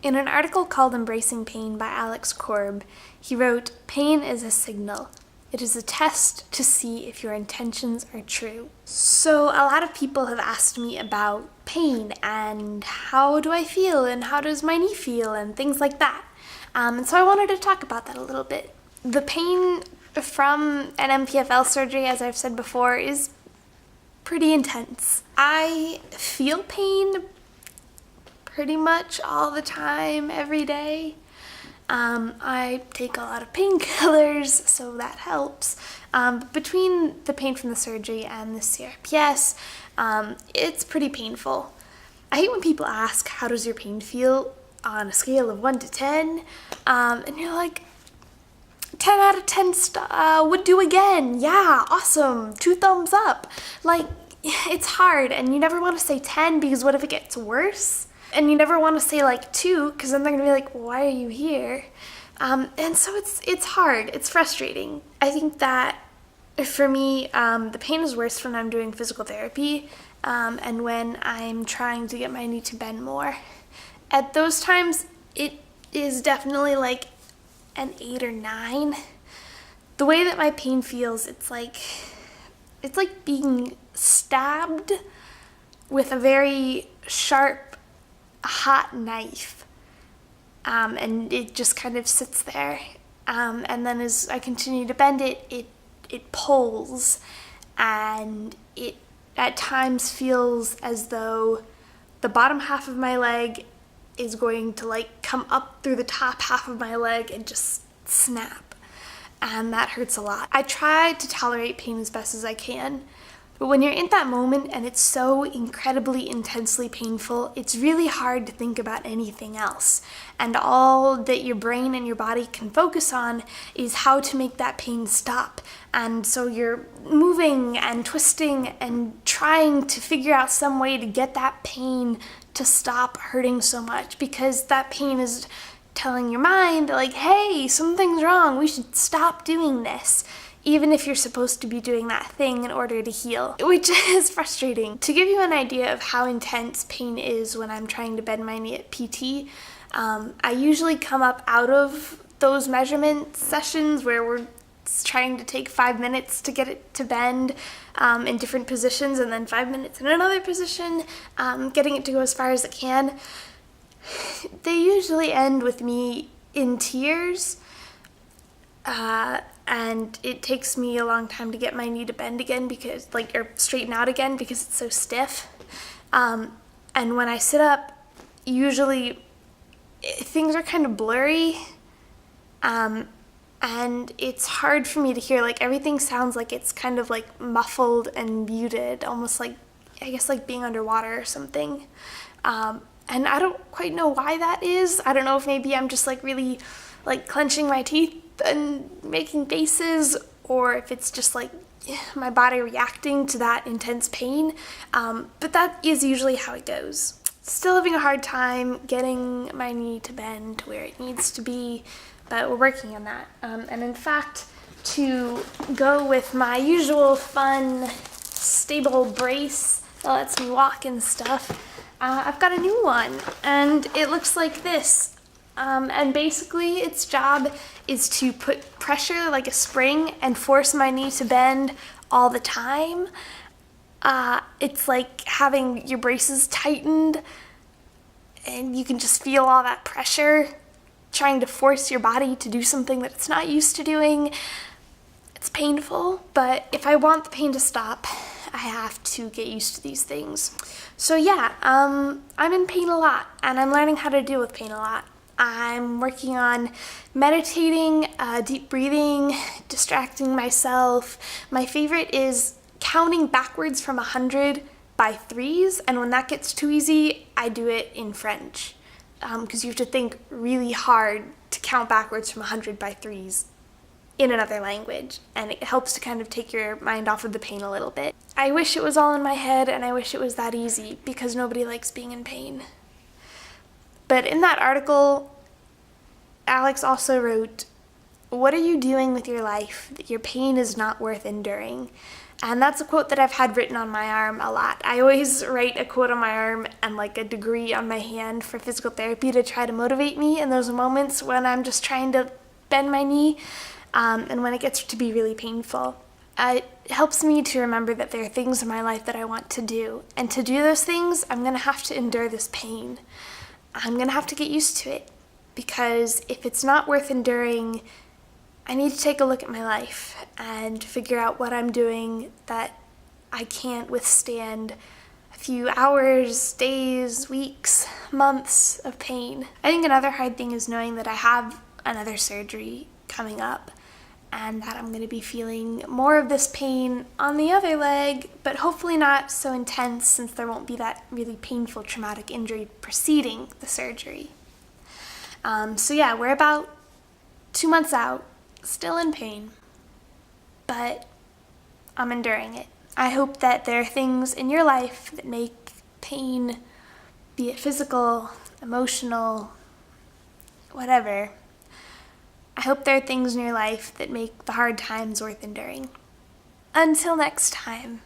In an article called Embracing Pain by Korb, he wrote, "Pain is a signal. It is a test to see if your intentions are true." So a lot of people have asked me about pain and how do I feel and how does my knee feel and things like that. And so I wanted to talk about that a little bit. The pain from an MPFL surgery, as I've said before, is pretty intense. I feel pain pretty much all the time, every day. I take a lot of painkillers, so that helps. Between the pain from the surgery and the CRPS, it's pretty painful. I hate when people ask, how does your pain feel on a scale of 1 to 10? And you're like, 10 out of 10 would do again. Yeah, awesome. 2 thumbs up. Like, it's hard, and you never want to say 10 because what if it gets worse? And you never want to say like 2 because then they're gonna be like, why are you here? And so it's hard. It's frustrating. I think that for me, the pain is worse when I'm doing physical therapy and when I'm trying to get my knee to bend more. At those times, it is definitely like an 8 or 9. The way that my pain feels, it's like being stabbed with a very sharp, hot knife, and it just kind of sits there, and then as I continue to bend it, it pulls, and it at times feels as though the bottom half of my leg is going to like come up through the top half of my leg and just snap, and that hurts a lot. I try to tolerate pain as best as I can, but when you're in that moment and it's so incredibly intensely painful, it's really hard to think about anything else. And all that your brain and your body can focus on is how to make that pain stop. And so you're moving and twisting and trying to figure out some way to get that pain to stop hurting so much, because that pain is telling your mind like, hey, something's wrong, we should stop doing this. Even if you're supposed to be doing that thing in order to heal, which is frustrating. To give you an idea of how intense pain is when I'm trying to bend my knee at PT, I usually come up out of those measurement sessions where we're trying to take 5 minutes to get it to bend in different positions, and then 5 minutes in another position, getting it to go as far as it can. They usually end with me in tears. And it takes me a long time to get my knee to bend again or straighten out again because it's so stiff. And when I sit up, usually things are kind of blurry. And it's hard for me to hear, like everything sounds like it's kind of like muffled and muted, almost like, I guess like being underwater or something. And I don't quite know why that is. I don't know if maybe I'm just like really like clenching my teeth and making faces, or if it's just like my body reacting to that intense pain, but that is usually how it goes. Still having a hard time getting my knee to bend to where it needs to be, but we're working on that. And in fact, to go with my usual fun, stable brace that lets me walk and stuff, I've got a new one, and it looks like this. And basically its job is to put pressure like a spring and force my knee to bend all the time. It's like having your braces tightened and you can just feel all that pressure trying to force your body to do something that it's not used to doing. It's painful, but if I want the pain to stop, I have to get used to these things. So yeah, I'm in pain a lot, and I'm learning how to deal with pain a lot. I'm working on meditating, deep breathing, distracting myself. My favorite is counting backwards from 100 by 3s, and when that gets too easy, I do it in French, because you have to think really hard to count backwards from 100 by 3s in another language, and it helps to kind of take your mind off of the pain a little bit. I wish it was all in my head, and I wish it was that easy, because nobody likes being in pain. But in that article, Alex also wrote, "What are you doing with your life that your pain is not worth enduring?" And that's a quote that I've had written on my arm a lot. I always write a quote on my arm and like a degree on my hand for physical therapy to try to motivate me in those moments when I'm just trying to bend my knee and when it gets to be really painful. It helps me to remember that there are things in my life that I want to do. And to do those things, I'm going to have to endure this pain. I'm going to have to get used to it. Because if it's not worth enduring, I need to take a look at my life and figure out what I'm doing that I can't withstand a few hours, days, weeks, months of pain. I think another hard thing is knowing that I have another surgery coming up and that I'm going to be feeling more of this pain on the other leg, but hopefully not so intense since there won't be that really painful traumatic injury preceding the surgery. So yeah, we're about 2 months out, still in pain, but I'm enduring it. I hope that there are things in your life that make pain, be it physical, emotional, whatever. I hope there are things in your life that make the hard times worth enduring. Until next time.